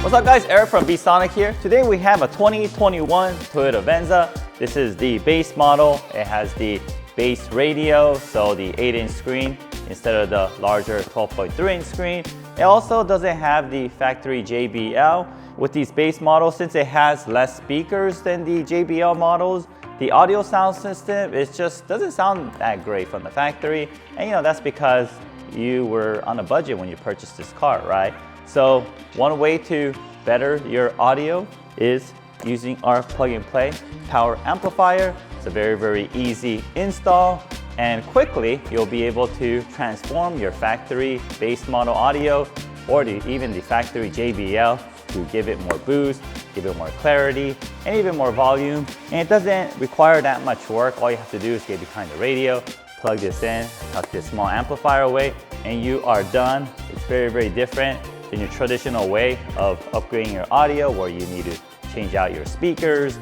What's up guys, Eric from Sonic here. Today we have a 2021 Toyota Venza. This is the base model. It has the base radio, so the 8-inch screen instead of the larger 12.3-inch screen. It also doesn't have the factory JBL. With these base models, since it has less speakers than the JBL models, the audio sound system, it just doesn't sound that great from the factory. And that's because you were on a budget when you purchased this car, right? So one way to better your audio is using our plug-and-play power amplifier. It's a very, very easy install, and quickly you'll be able to transform your factory base model audio or even the factory JBL to give it more boost, give it more clarity, and even more volume. And it doesn't require that much work. All you have to do is get behind the radio, plug this in, tuck this small amplifier away, and you are done. It's very, very different than your traditional way of upgrading your audio, where you need to change out your speakers,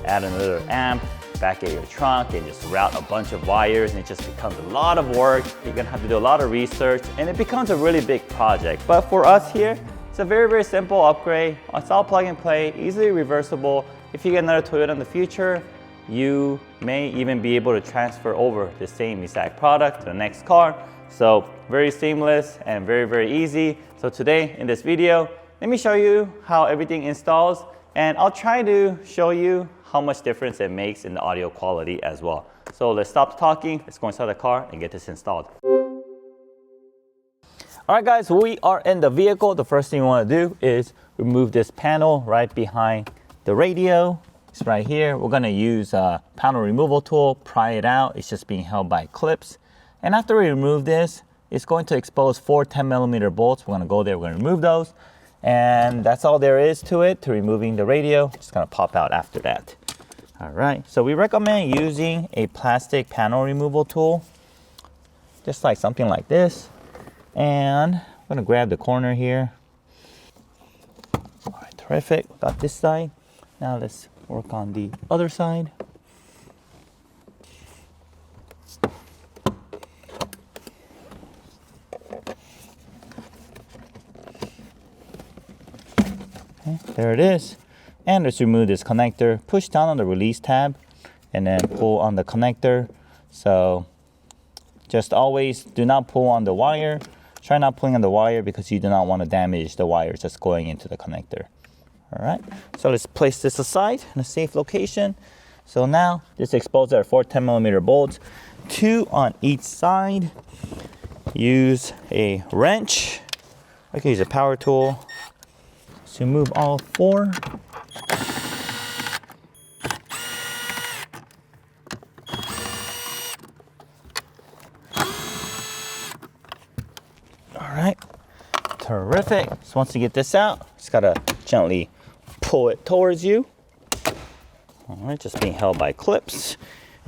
add another amp, back at your trunk, and just route a bunch of wires, and it just becomes a lot of work. You're gonna have to do a lot of research, and it becomes a really big project. But for us here, it's a very, very simple upgrade. It's all plug and play, easily reversible. If you get another Toyota in the future, you may even be able to transfer over the same exact product to the next car. So very seamless and very, very easy. So today in this video, let me show you how everything installs, and I'll try to show you how much difference it makes in the audio quality as well. So let's stop talking, let's go inside the car and get this installed. All right guys, we are in the vehicle. The first thing we want to do is remove this panel right behind the radio. It's right here. We're going to use a panel removal tool, pry it out. It's just being held by clips. And after we remove this, it's going to expose 4 10mm bolts. We're going to go there, we're going to remove those. And that's all there is to it, to removing the radio. It's going to pop out after that. All right, so we recommend using a plastic panel removal tool, just like something like this. And I'm going to grab the corner here. All right, terrific. Got this side. Now let's work on the other side. Okay, there it is. And let's remove this connector. Push down on the release tab and then pull on the connector. So just always do not pull on the wire. Try not pulling on the wire because you do not want to damage the wires that's going into the connector. All right, so let's place this aside in a safe location. So now this exposes our 4 10mm bolts, 2 on each side. Use a wrench. I can use a power tool to move all 4. All right, terrific. So once you get this out, just gotta gently pull it towards you. All right, just being held by clips.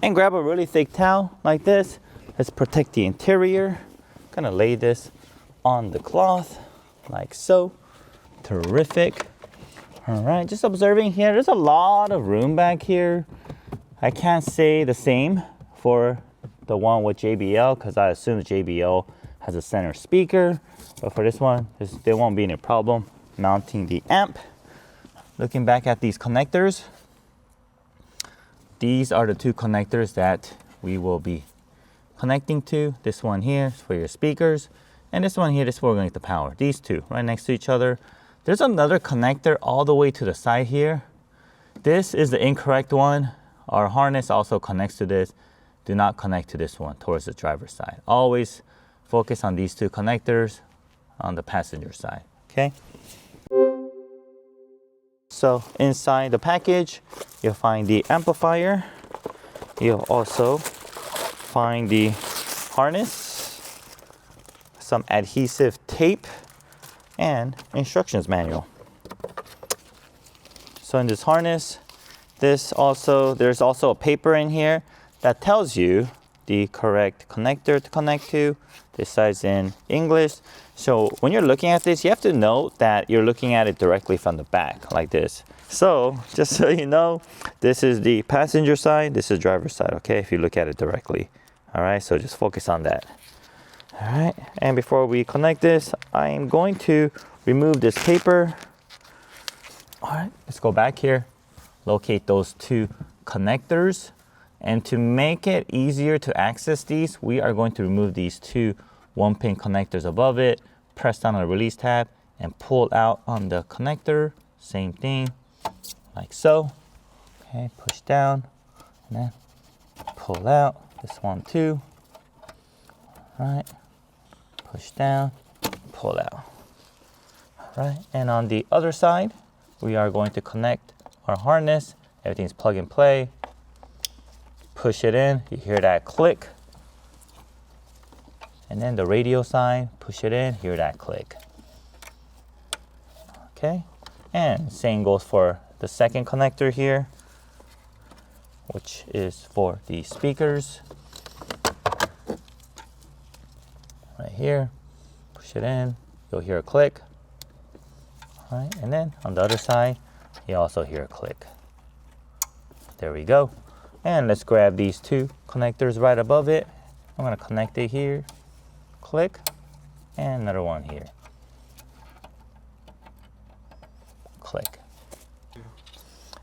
And grab a really thick towel like this. Let's protect the interior. Gonna lay this on the cloth like so. Terrific. All right, just observing here, there's a lot of room back here. I can't say the same for the one with JBL because I assume the JBL has a center speaker, but for this one, there won't be any problem mounting the amp. Looking back at these connectors, these are the 2 connectors that we will be connecting to. This one here is for your speakers, and this one here is for going to power. These 2 right next to each other. There's another connector all the way to the side here. This is the incorrect one. Our harness also connects to this. Do not connect to this one towards the driver's side. Always focus on these 2 connectors on the passenger side, okay? So inside the package, you'll find the amplifier. You'll also find the harness, some adhesive tape, and instructions manual. So in this harness, there's also a paper in here that tells you the correct connector to connect to. This side's in English. So when you're looking at this, you have to note that you're looking at it directly from the back like this. So just so you know, this is the passenger side, this is driver's side, okay? If you look at it directly. All right, so just focus on that. All right, and before we connect this, I am going to remove this paper All right, let's go back here. Locate those two connectors. And to make it easier to access these, we are going to remove these two 1-pin connectors above it, press down on the release tab, and pull out on the connector. Same thing, like so. Okay, push down, and then pull out. This one too. All right, push down, pull out. All right, and on the other side, we are going to connect our harness. Everything's plug and play. Push it in, you hear that click. And then the radio sign, push it in, hear that click. Okay, and same goes for the second connector here, which is for the speakers. Right here, push it in, you'll hear a click. All right, and then on the other side, you also hear a click. There we go. And let's grab these two connectors right above it. I'm gonna connect it here, click, and another one here. Click.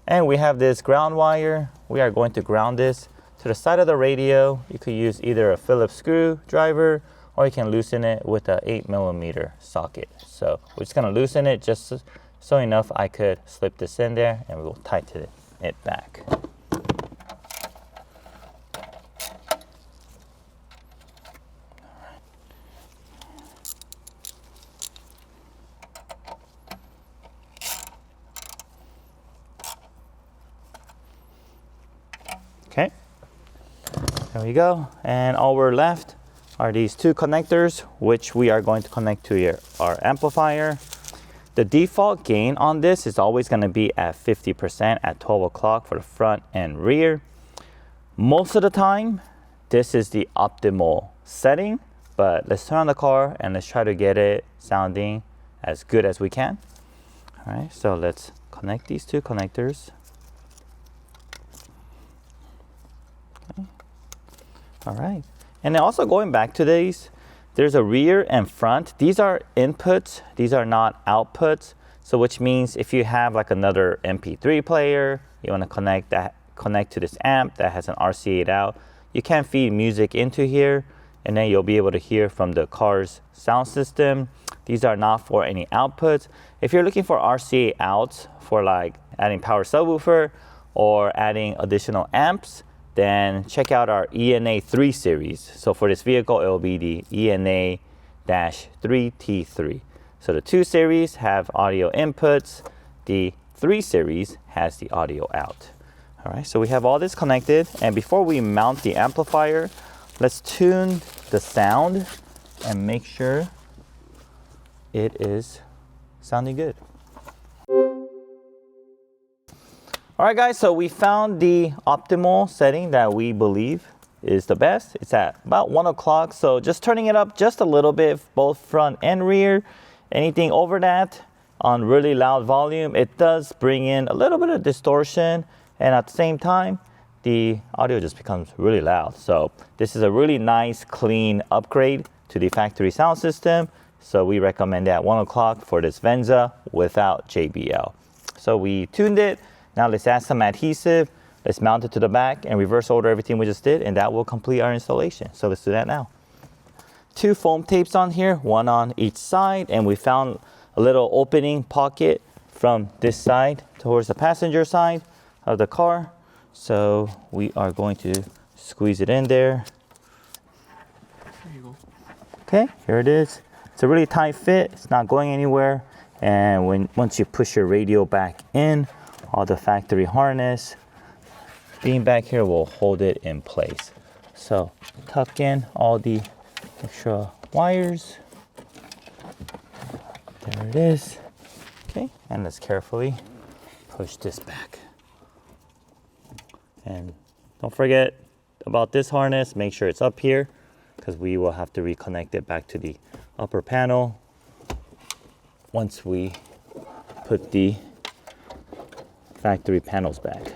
And we have this ground wire. We are going to ground this to the side of the radio. You could use either a Phillips screwdriver or you can loosen it with a 8mm socket. So we're just gonna loosen it just so enough I could slip this in there and we'll tighten it back. Okay, there we go. And all we're left are these two connectors, which we are going to connect to our amplifier. The default gain on this is always going to be at 50% at 12 o'clock for the front and rear. Most of the time, this is the optimal setting, but let's turn on the car and let's try to get it sounding as good as we can. All right, so let's connect these two connectors. Okay. All right, and then also going back to these, there's a rear and front. These are inputs, these are not outputs. So which means if you have like another MP3 player, you want to connect to this amp that has an RCA out, you can feed music into here and then you'll be able to hear from the car's sound system. These are not for any outputs. If you're looking for RCA outs for like adding power subwoofer or adding additional amps, then check out our ENA 3 series. So for this vehicle, it will be the ENA-3T3. So the 2 series have audio inputs. The 3 series has the audio out. All right, so we have all this connected. And before we mount the amplifier, let's tune the sound and make sure it is sounding good. All right, guys, so we found the optimal setting that we believe is the best. It's at about 1 o'clock, so just turning it up just a little bit, both front and rear. Anything over that on really loud volume, it does bring in a little bit of distortion, and at the same time, the audio just becomes really loud. So this is a really nice, clean upgrade to the factory sound system. So we recommend at 1 o'clock for this Venza without JBL. So we tuned it. Now let's add some adhesive, let's mount it to the back and reverse order everything we just did, and that will complete our installation. So let's do that now. 2 foam tapes on here, 1 on each side, and we found a little opening pocket from this side towards the passenger side of the car. So we are going to squeeze it in there. There you go. Okay, here it is. It's a really tight fit, it's not going anywhere. And once you push your radio back in, all the factory harness being back here will hold it in place. So tuck in all the extra wires. There it is. Okay, and let's carefully push this back. And don't forget about this harness, make sure it's up here because we will have to reconnect it back to the upper panel once we put the factory panels back.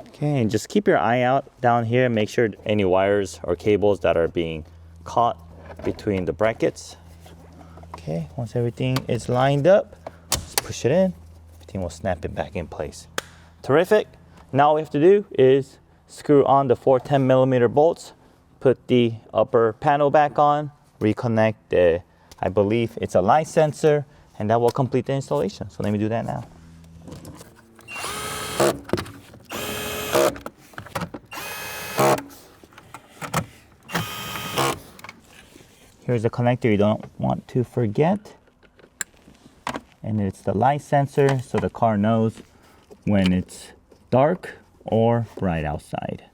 Okay, and just keep your eye out down here. Make sure any wires or cables that are being caught between the brackets. Okay, once everything is lined up, just push it in, everything will snap it back in place. Terrific. Now all we have to do is screw on the 4 10mm bolts, put the upper panel back on, reconnect the, I believe it's a light sensor, and that will complete the installation. So let me do that now. Here's the connector you don't want to forget. And it's the light sensor, so the car knows when it's dark or bright outside.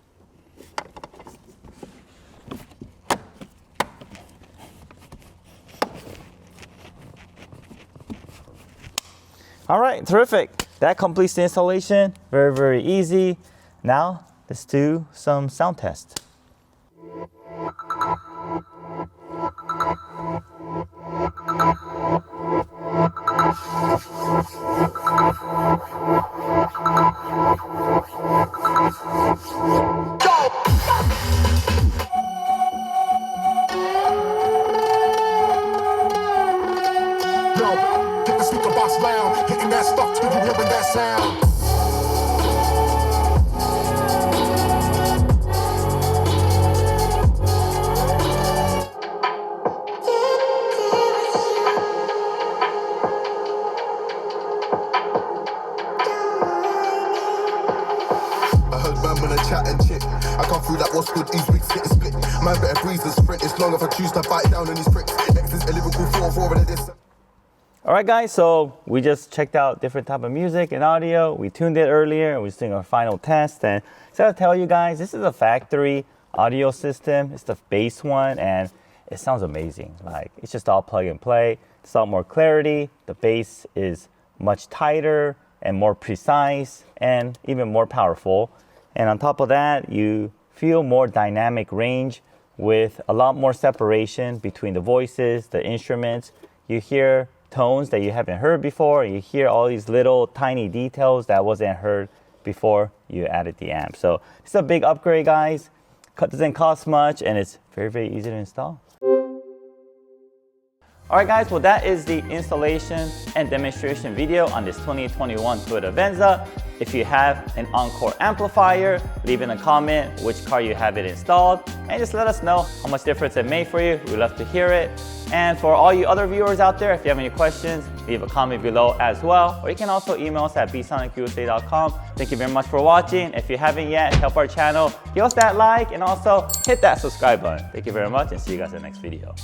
All right, terrific. That completes the installation. Very, very easy. Now, let's do some sound tests. Get the speaker box loud, hitting that stuff till you hearing that sound. I heard man when I chat and chit. I come through like what's good, these weeks get a split. Man better breeze and sprint, it's long if I choose to bite down on these bricks. X is a lyrical 4-4 of this. All right, guys, so we just checked out different type of music and audio. We tuned it earlier. We're just doing our final test. And so I'll tell you guys, this is a factory audio system. It's the bass one, and it sounds amazing. Like, it's just all plug and play. It's a lot more clarity. The bass is much tighter and more precise and even more powerful. And on top of that, you feel more dynamic range with a lot more separation between the voices, the instruments. You hear tones that you haven't heard before. You hear all these little tiny details that wasn't heard before you added the amp. So it's a big upgrade, guys. Doesn't cost much, and it's very, very easy to install. All right, guys, well, that is the installation and demonstration video on this 2021 Toyota Venza. If you have an Encore amplifier, leave in a comment which car you have it installed, and just let us know how much difference it made for you. We'd love to hear it. And for all you other viewers out there, if you have any questions, leave a comment below as well. Or you can also email us at bsonicusa.com. Thank you very much for watching. If you haven't yet, help our channel, give us that like, and also hit that subscribe button. Thank you very much, and see you guys in the next video.